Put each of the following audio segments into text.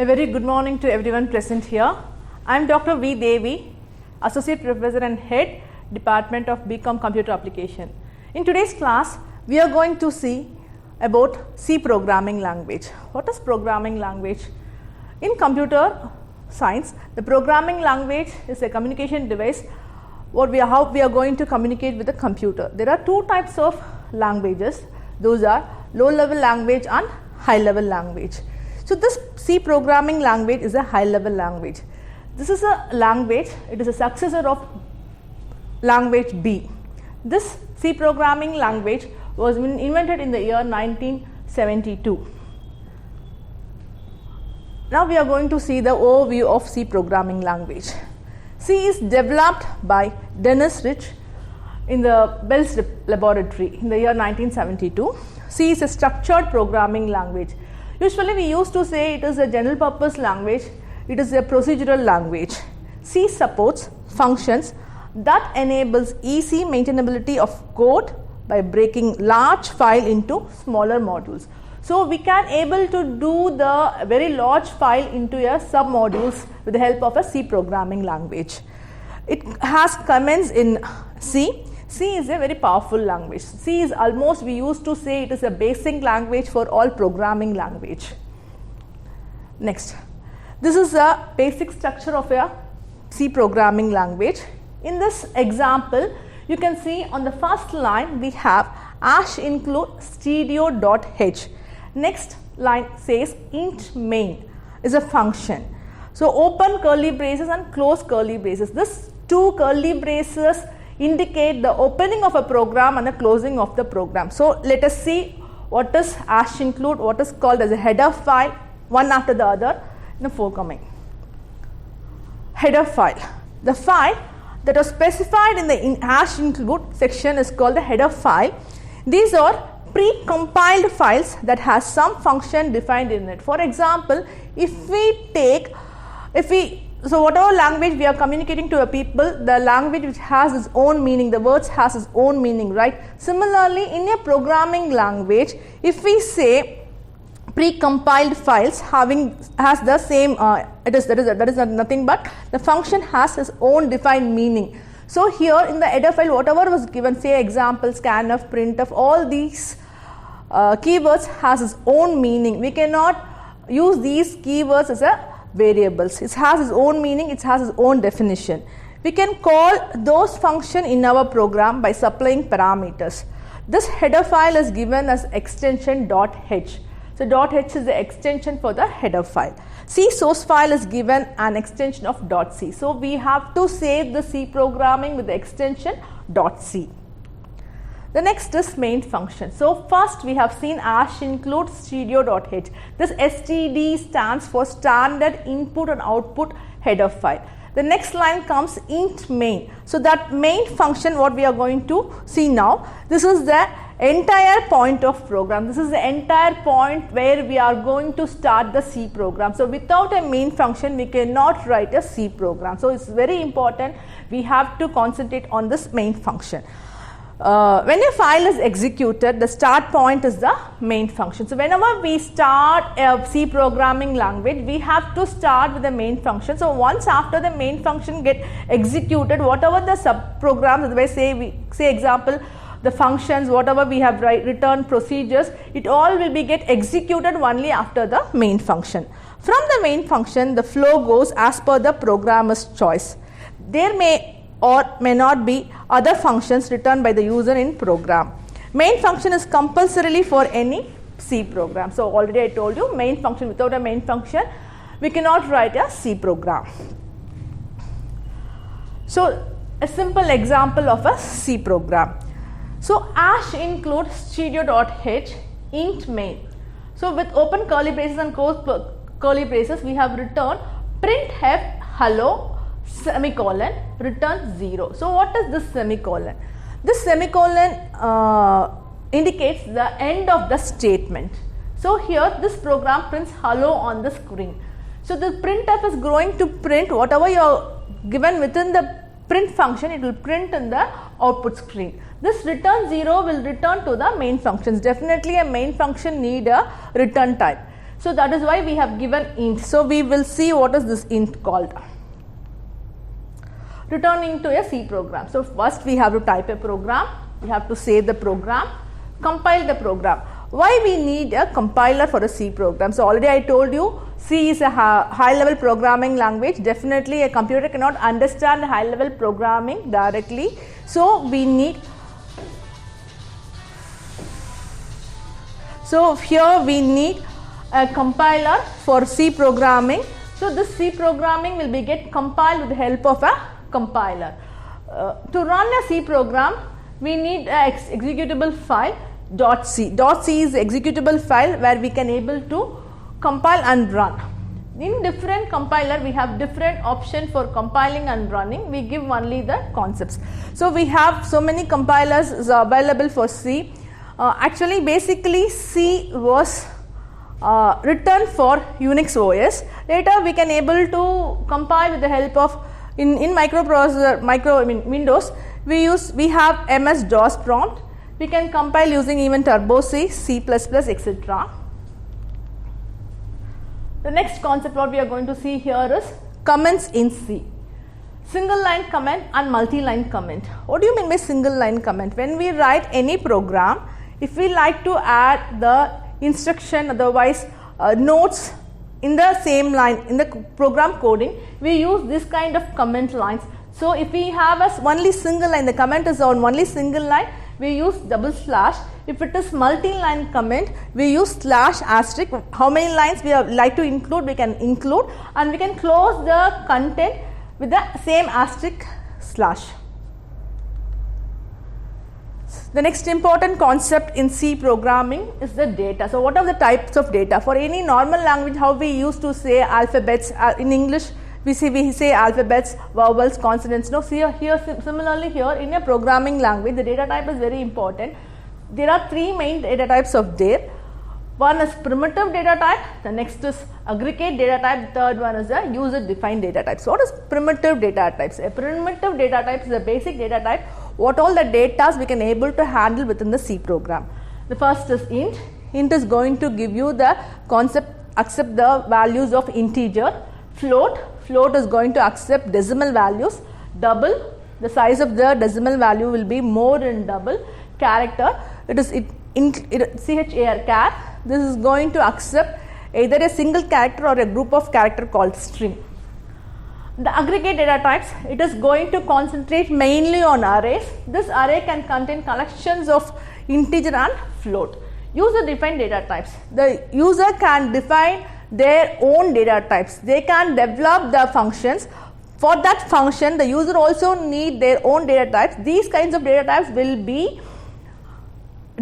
A very good morning to everyone present here. I am Dr. V. Devi, Associate Professor and Head, Department of BCom Computer Application. In today's class, we are going to see about C programming language. What is programming language? In computer science, the programming language is a communication device how we are going to communicate with the computer. There are two types of languages. Those are low level language and high level language. So this C programming language is a high level language. This is a language, it is a successor of language B. This C programming language was invented in the year 1972. Now we are going to see the overview of C programming language. C is developed by Dennis Rich in the Bell's laboratory in the year 1972. C is a structured programming language. Usually we used to say it is a general purpose language, it is a procedural language. C supports functions that enables easy maintainability of code by breaking large file into smaller modules. So we can able to do the very large file into a sub-modules with the help of a C programming language. It has commands in C. C is a very powerful language. C is almost, we used to say it is a basic language for all programming language. Next, this is a basic structure of a C programming language. In this example, you can see on the first line we have #include stereo.h. Next line says int main is a function. So open curly braces and close curly braces. This two curly braces indicate the opening of a program and the closing of the program. So let us see what is #include, what is called as a header file, one after the other in the forthcoming. Header file. The file that was specified in the #include section is called the header file. These are pre-compiled files that has some function defined in it. For example, so whatever language we are communicating to a people, the language which has its own meaning, the words has its own meaning, right? Similarly, in a programming language, if we say pre-compiled files has the same, that is nothing but the function has its own defined meaning. So here in the header file, whatever was given, say example, scanf, printf, all these keywords has its own meaning. We cannot use these keywords as a variables. It has its own meaning, it has its own definition. We can call those functions in our program by supplying parameters. This header file is given as extension .h. So .h is the extension for the header file. C source file is given an extension of .c. So we have to save the C programming with the extension .c. The next is main function. So first we have seen #include stereo.h. This std stands for standard input and output header file. The next line comes int main. So that main function what we are going to see now, this is the entire point of program. This is the entire point where we are going to start the C program. So without a main function we cannot write a C program. So it's very important, we have to concentrate on this main function. When a file is executed, the start point is the main function. So whenever we start a C programming language, we have to start with the main function. So once after the main function get executed, whatever the sub programs, say example, the functions, whatever we have returned procedures, it all will be get executed only after the main function. From the main function, the flow goes as per the programmer's choice. There may or may not be other functions returned by the user in program. Main function is compulsorily for any C program. So already I told you, main function, without a main function we cannot write a C program. So a simple example of a C program. So #include stereo.h int main. So with open curly braces and close curly braces, we have returned printf hello semicolon return 0. So what is this semicolon? This semicolon indicates the end of the statement. So here this program prints hello on the screen. So the printf is going to print whatever you are given within the print function, it will print in the output screen. This return 0 will return to the main functions. Definitely a main function need a return type. So that is why we have given int. So we will see what is this int called. Returning to a C program. So first we have to type a program, we have to save the program, compile the program. Why we need a compiler for a C program? So already I told you C is a high level programming language. Definitely a computer cannot understand high level programming directly. So we need, so here we need a compiler for C programming. So this C programming will be get compiled with the help of a compiler. To run a C program, we need an executable file .c. .c is the executable file where we can able to compile and run. In different compiler, we have different option for compiling and running. We give only the concepts. So we have so many compilers is available for C. Actually, basically C was written for Unix OS. Later we can able to compile with the help of in microprocessor, Windows, we have MS-DOS prompt. We can compile using even Turbo C, C++, etc. The next concept what we are going to see here is comments in C. Single line comment and multi-line comment. What do you mean by single line comment? When we write any program, if we like to add the instruction, otherwise notes in the same line in the program coding, we use this kind of comment lines. So if we have a only single line, the comment is on only single line, we use double slash. If it is multi-line comment, we use slash asterisk. How many lines we like to include, we can include, and we can close the content with the same asterisk slash. The next important concept in C programming is the data. So what are the types of data? For any normal language, how we used to say alphabets, in English we say alphabets, vowels, consonants. No, similarly here in a programming language, the data type is very important. There are three main data types of there. One is primitive data type, the next is aggregate data type, the third one is the user defined data type. So what is primitive data types? A primitive data type is a basic data type. What all the data we can able to handle within the C program. The first is int. Int is going to give you the concept, accept the values of integer. Float. Float is going to accept decimal values. Double. The size of the decimal value will be more in double. Character. It is char char. This is going to accept either a single character or a group of character called string. The aggregate data types, it is going to concentrate mainly on arrays. This array can contain collections of integer and float. User defined data types. The user can define their own data types. They can develop the functions. For that function, the user also need their own data types. These kinds of data types will be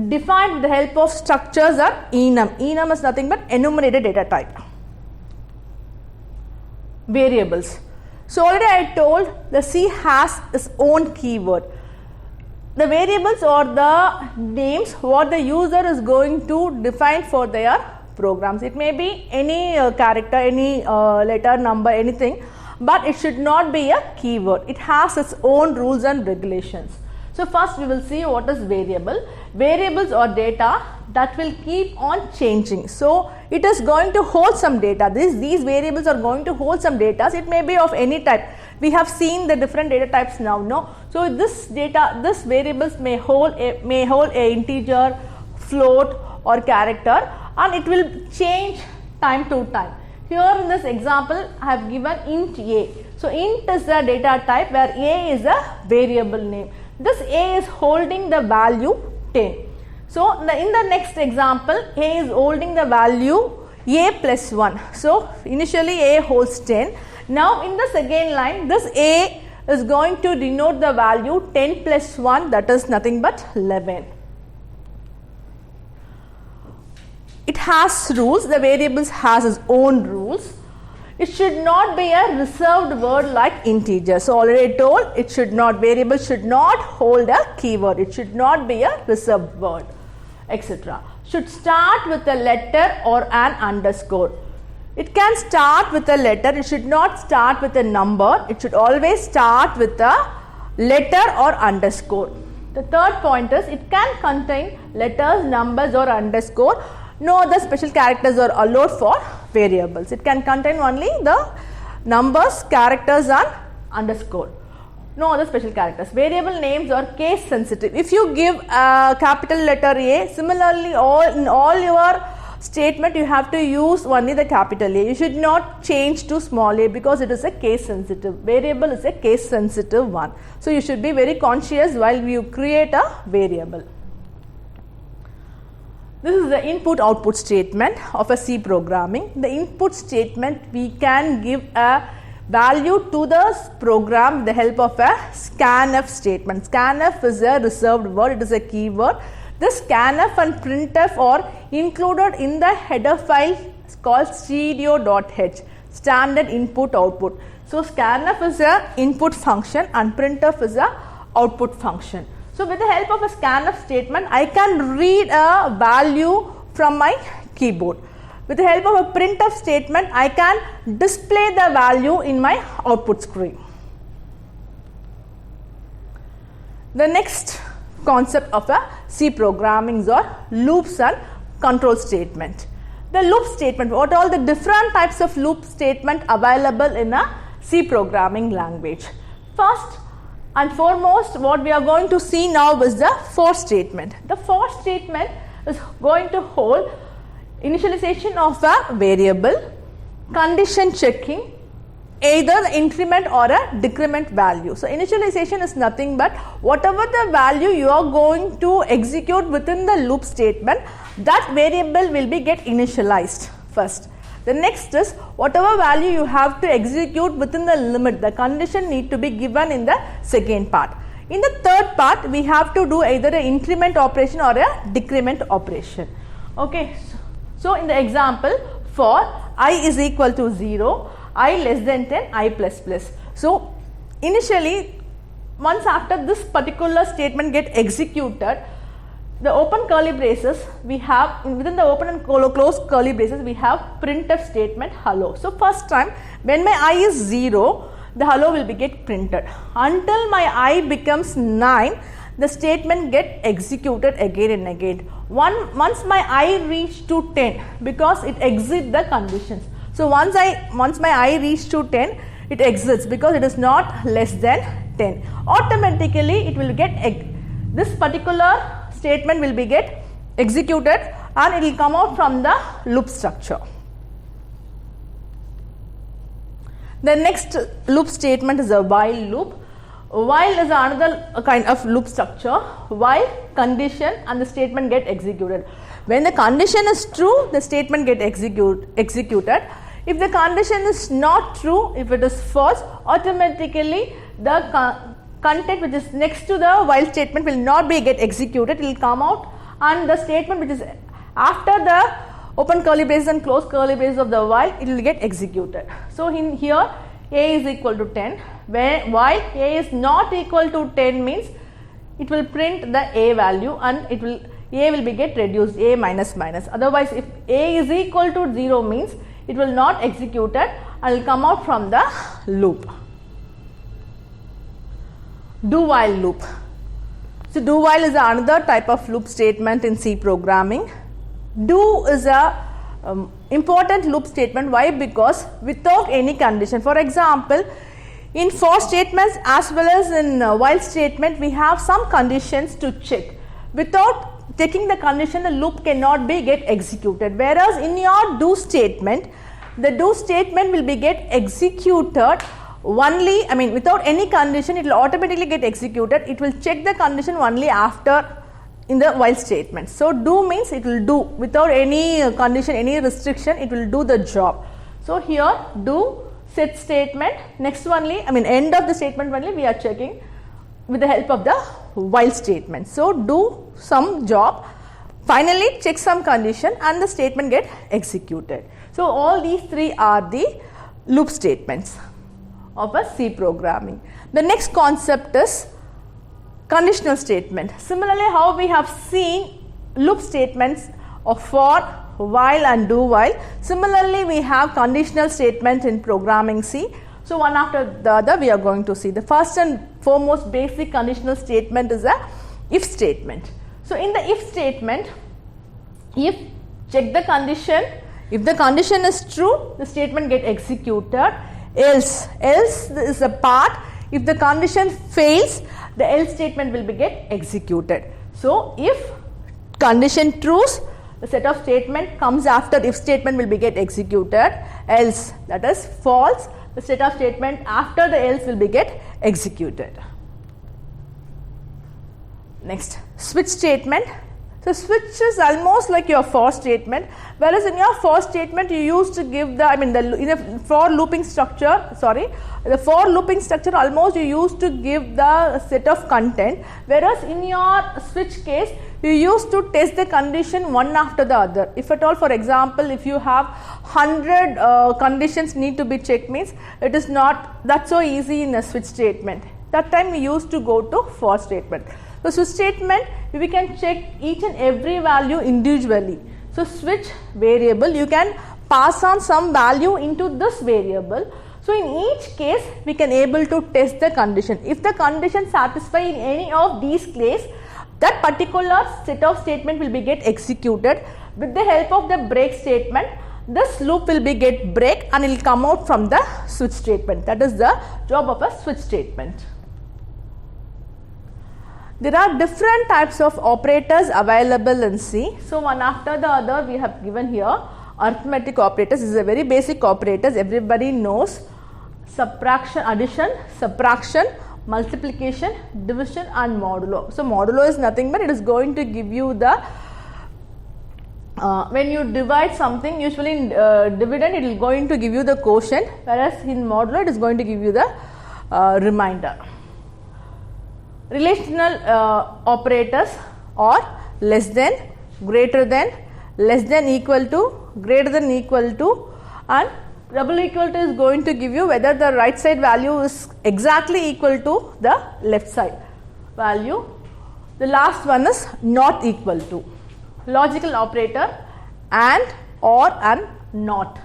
defined with the help of structures or enum. Enum is nothing but enumerated data type. Variables. So already I told the C has its own keyword. The variables or the names what the user is going to define for their programs. It may be any character, any letter, number, anything, but it should not be a keyword. It has its own rules and regulations. So first we will see what is variable. Variables or data that will keep on changing. So it is going to hold some data. These variables are going to hold some data. It may be of any type. We have seen the different data types now. No, so this variables may hold a integer, float, or character, and it will change time to time. Here in this example, I have given int a. So int is the data type where a is a variable name. This a is holding the value 10. So in the next example, a is holding the value a plus 1. So initially a holds 10. Now in the second line, this a is going to denote the value 10 plus 1, that is nothing but 11. It has rules. The variables has its own rules. It should not be a reserved word like integer. So already told, it should not, variable should not hold a keyword. It should not be a reserved word, etc. Should start with a letter or an underscore. It can start with a letter. It should not start with a number. It should always start with a letter or underscore. The third point is it can contain letters, numbers or underscore. No other special characters are allowed for variables. It can contain only the numbers, characters and underscore. No other special characters. Variable names are case sensitive. If you give a capital letter A, similarly in all your statement you have to use only the capital A. You should not change to small a because it is a case sensitive. Variable is a case sensitive one. So you should be very conscious while you create a variable. This is the input output statement of a C programming. The input statement, we can give a value to the program with the help of a scanf statement. Scanf is a reserved word, it is a keyword. This scanf and printf are included in the header file called stereo.h, standard input output. So scanf is a input function and printf is a output function. So with the help of a scanf statement, I can read a value from my keyboard. With the help of a printf statement, I can display the value in my output screen. The next concept of a C programming are loops and control statement. The loop statement, what are all the different types of loop statement available in a C programming language? First and foremost, what we are going to see now is the for statement. The for statement is going to hold initialization of a variable, condition checking, either the increment or a decrement value. So initialization is nothing but whatever the value you are going to execute within the loop statement, that variable will be get initialized first. The next is whatever value you have to execute within the limit, the condition need to be given in the second part. In the third part, we have to do either an increment operation or a decrement operation. Okay. So in the example, for I is equal to 0, I less than 10, I plus plus. So initially, once after this particular statement get executed, the open curly braces we have, within the open and closed curly braces we have printf statement hello. So first time when my I is 0, the hello will be get printed. Until my I becomes 9, the statement get executed again and again. Once my I reach to 10, because it exits the conditions. So once my I reach to 10, it exits because it is not less than 10. Automatically it will get, this particular statement will be get executed and it will come out from the loop structure. The next loop statement is a while loop. While is another kind of loop structure. While, condition and the statement get executed. When the condition is true, the statement get executed. If the condition is not true, if it is false, automatically the content which is next to the while statement will not be get executed. It will come out and the statement which is after the open curly braces and close curly braces of the while, it will get executed. So in here A is equal to 10, while A is not equal to 10 means it will print the A value and A will be get reduced, A minus minus. Otherwise if A is equal to 0 means it will not executed and will come out from the loop. Do while loop. So do while is another type of loop statement in C programming. Do is a important loop statement. Why? Because without any condition. For example, in for statements as well as in while statement, we have some conditions to check. Without checking the condition, the loop cannot be get executed. Whereas in your do statement, the do statement will be get executed only, without any condition, it will automatically get executed. It will check the condition only after in the while statement. So do means it will do without any condition, any restriction, it will do the job. So here do set statement, next only, end of the statement only we are checking with the help of the while statement. So do some job, finally check some condition and the statement get executed. So all these three are the loop statements of a C programming. The next concept is conditional statement. Similarly, how we have seen loop statements of for, while and do while. Similarly, we have conditional statements in programming C. So one after the other we are going to see. The first and foremost basic conditional statement is a if statement. So in the if statement, if check the condition. If the condition is true, the statement get executed. Else is a part. If the condition fails, the else statement will be get executed. So if condition true, the set of statement comes after if statement will be get executed. Else, that is false, the set of statement after the else will be get executed. Next, switch statement. So switch is almost like your for statement, whereas in your for statement you used to give the, in a for looping structure, the for looping structure almost you used to give the set of content, whereas in your switch case you used to test the condition one after the other. If at all, for example, if you have 100 conditions need to be checked, means it is not that so easy in a switch statement. That time we used to go to for statement. So switch statement, we can check each and every value individually. So switch variable, you can pass on some value into this variable. So in each case, we can able to test the condition. If the condition satisfy in any of these cases, that particular set of statement will be get executed. With the help of the break statement, this loop will be get break and it will come out from the switch statement. That is the job of a switch statement. There are different types of operators available in C. So one after the other we have given here. Arithmetic operators, this is a very basic operators, everybody knows. Subtraction, addition, subtraction, multiplication, division and modulo. So modulo is nothing but it is going to give you the, when you divide something, usually in dividend it is going to give you the quotient, whereas in modulo it is going to give you the remainder. Relational operators are less than, greater than, less than equal to, greater than equal to, and double equal to is going to give you whether the right side value is exactly equal to the left side value. The last one is not equal to. Logical operator and, or and not.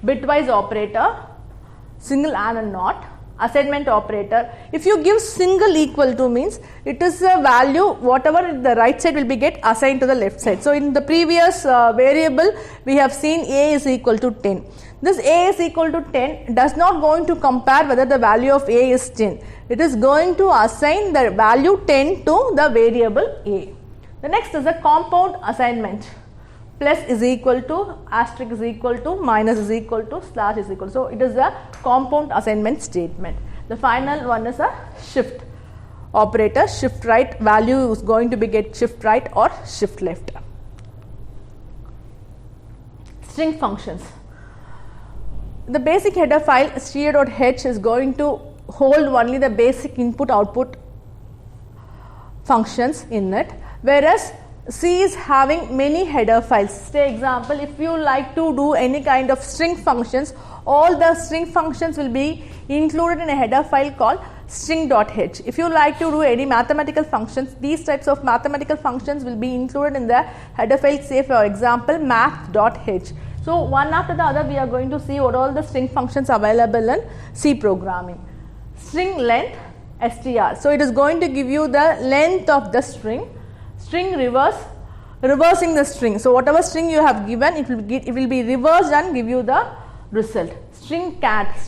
Bitwise operator, single and not. Assignment operator, if you give single equal to means it is a value whatever the right side will be get assigned to the left side. So in the previous variable we have seen a is equal to 10. This a is equal to 10 does not going to compare whether the value of a is 10. It is going to assign the value 10 to the variable a. The next is a compound assignment. Plus is equal to, asterisk is equal to, minus is equal to, slash is equal to. So it is a compound assignment statement. The final one is a shift operator. Shift right value is going to be get shift right or shift left. String functions. The basic header file str.h is going to hold only the basic input output functions in it, whereas C is having many header files. Say example, if you like to do any kind of string functions, all the string functions will be included in a header file called string.h. If you like to do any mathematical functions, these types of mathematical functions will be included in the header file, say for example math.h. So one after the other we are going to see what all the string functions available in C programming. String length, str. So it is going to give you the length of the string. String reverse, reversing the string. So whatever string you have given, it will be reversed and give you the result. String cat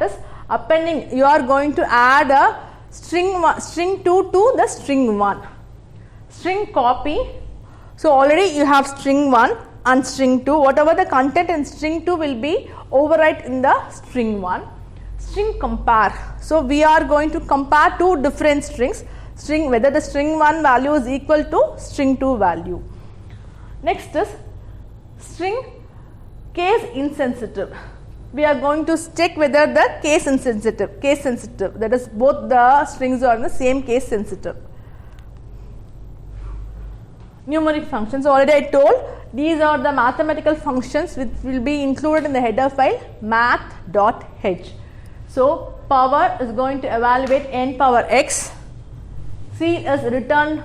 is appending. You are going to add a string 2 to the string 1. String copy. So already you have string 1 and string 2. Whatever the content in string 2 will be overwrite in the string 1. String compare. So we are going to compare two different strings. String, whether the string 1 value is equal to string 2 value. Next is string case insensitive. We are going to check whether the case sensitive, that is both the strings are in the same case sensitive. Numeric functions, already I told these are the mathematical functions which will be included in the header file math.h. So power is going to evaluate n power x. C is return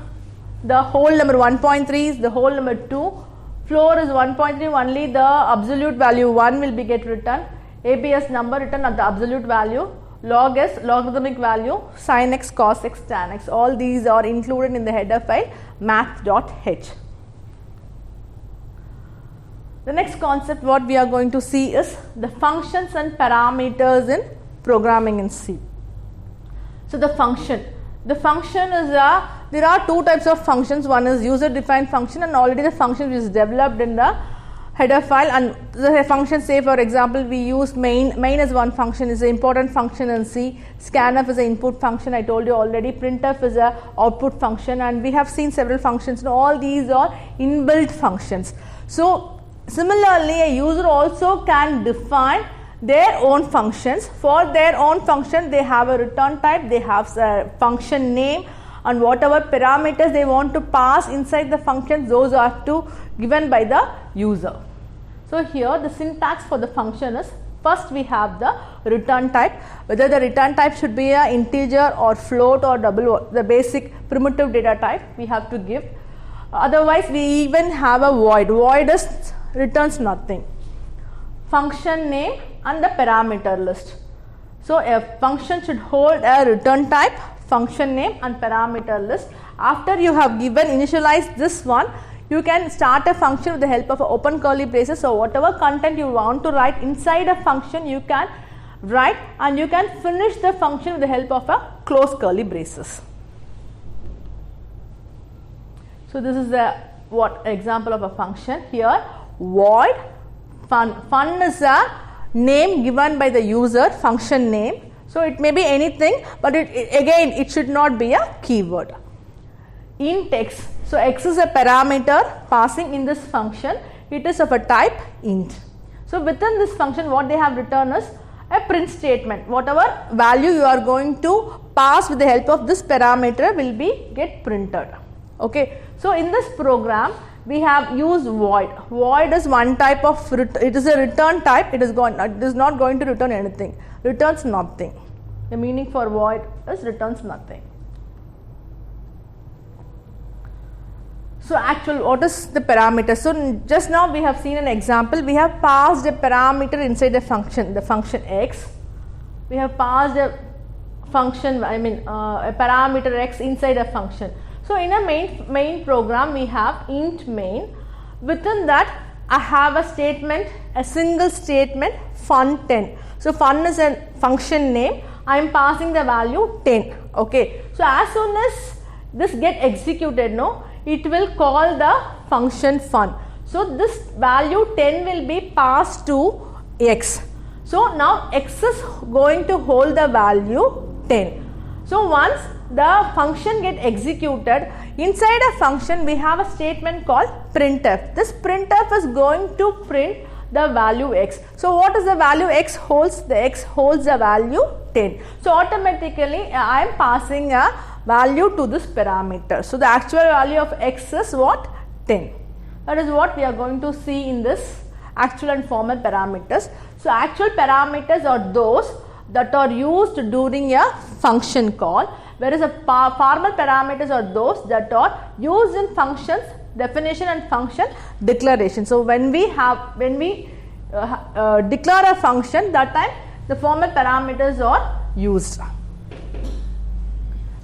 the whole number 1.3 is the whole number 2. Floor is 1.3, only the absolute value 1 will be get returned. ABS number written at the absolute value. Log s logarithmic value. Sin x, cos x, tan x. All these are included in the header file math.h. The next concept what we are going to see is the functions and parameters in programming in C. So the function is there are two types of functions. One is user defined function, and already the function is developed in the header file, and the function, say for example we use main as one function, is an important function in C. Scanf is an input function, I told you already. Printf is a output function, and we have seen several functions, and all these are inbuilt functions. So similarly, a user also can define their own functions. For their own function, they have a return type, they have a function name, and whatever parameters they want to pass inside the function, those are given by the user. So here the syntax for the function is, first we have the return type, whether the return type should be an integer or float or double, the basic primitive data type we have to give. Otherwise we even have a void. Void is returns nothing. Function name and the parameter list. So a function should hold a return type, function name and parameter list. After you have initialized this one, you can start a function with the help of open curly braces. So whatever content you want to write inside a function, you can write, and you can finish the function with the help of a close curly braces. So this is the example of a function here. Void fun is a name given by the user, function name. So it may be anything, but it should not be a keyword. Int x. So x is a parameter passing in this function. It is of a type int. So within this function, what they have written is a print statement. Whatever value you are going to pass with the help of this parameter will get printed. Okay. So in this program, we have used void. Void is one type of it is a return type. It is not going to return anything. Returns nothing. The meaning for void is returns nothing. So what is the parameter? So just now we have seen an example. We have passed a parameter inside the function x. We have passed a function, a parameter x inside a function. So in a main program, we have int main. Within that, I have a statement, a single statement, fun10. So fun is a function name. I am passing the value 10. Okay. So as soon as this get executed, it will call the function fun. So this value 10 will be passed to x. So now x is going to hold the value 10. So once the function get executed, inside a function we have a statement called printf. This printf is going to print the value x. So what is the value x holds? The x holds the value 10. So automatically I am passing a value to this parameter. So the actual value of x is what? 10. That is what we are going to see in this actual and formal parameters. So actual parameters are those that are used during a function call, whereas the formal parameters are those that are used in functions definition and function declaration. So when we declare a function, that time the formal parameters are used.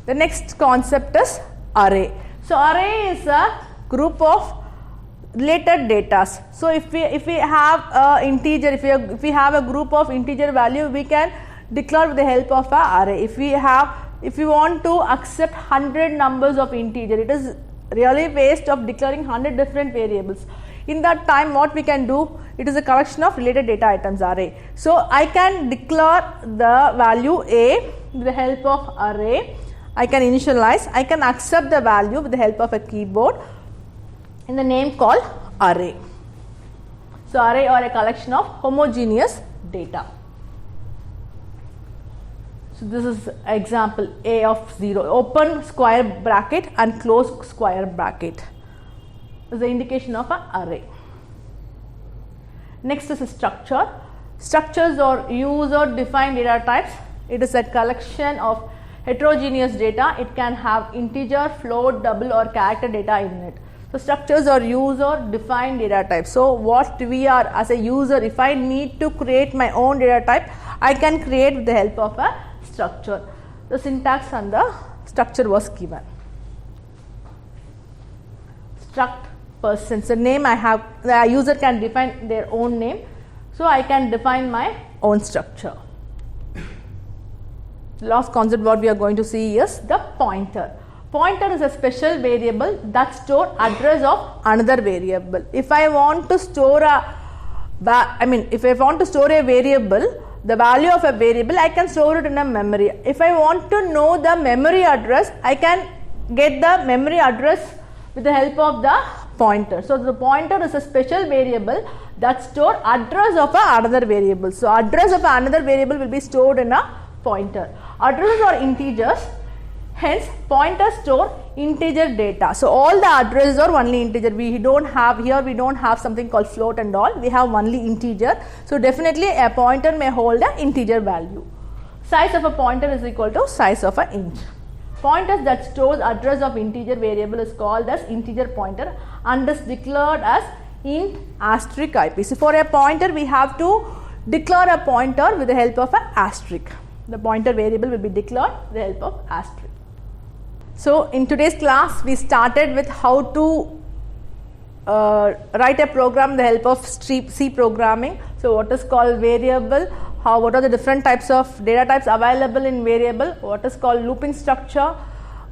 The next concept is array. So array is a group of related data. So if we have a integer, if we have a group of integer value, we can declare with the help of an array. If we want to accept 100 numbers of integer, it is really waste of declaring 100 different variables. In that time, what we can do, it is a collection of related data items, array. So I can declare the value a with the help of array. I can initialize, I can accept the value with the help of a keyboard in the name called array. So array are a collection of homogeneous data. So this is example a of 0, open square bracket and close square bracket is the indication of an array. Next is a structure. Structures are user defined data types. It is a collection of heterogeneous data. It can have integer, float, double or character data in it. So structures are user defined data types. So what we are as a user, if I need to create my own data type, I can create with the help of a structure. The syntax and the structure was given. Struct persons. The name the user can define their own name. So I can define my own structure. The last concept what we are going to see is the pointer. Pointer is a special variable that stores address of another variable. If I want to store if I want to store a variable, the value of a variable, I can store it in a memory. If I want to know the memory address, I can get the memory address with the help of the pointer. So the pointer is a special variable that stores address of another variable. So address of another variable will be stored in a pointer. Addresses are integers, hence pointers store integer data. So all the addresses are only integer. We don't have something called float and all. We have only integer. So definitely a pointer may hold an integer value. Size of a pointer is equal to size of an int. Pointers that stores address of integer variable is called as integer pointer and is declared as int asterisk IP. So for a pointer we have to declare a pointer with the help of an asterisk. The pointer variable will be declared with the help of asterisk. So in today's class we started with how to write a program with the help of C programming. So what is called variable, what are the different types of data types available in variable, what is called looping structure,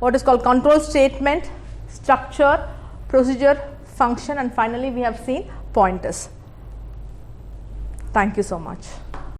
what is called control statement, structure, procedure, function, and finally we have seen pointers. Thank you so much.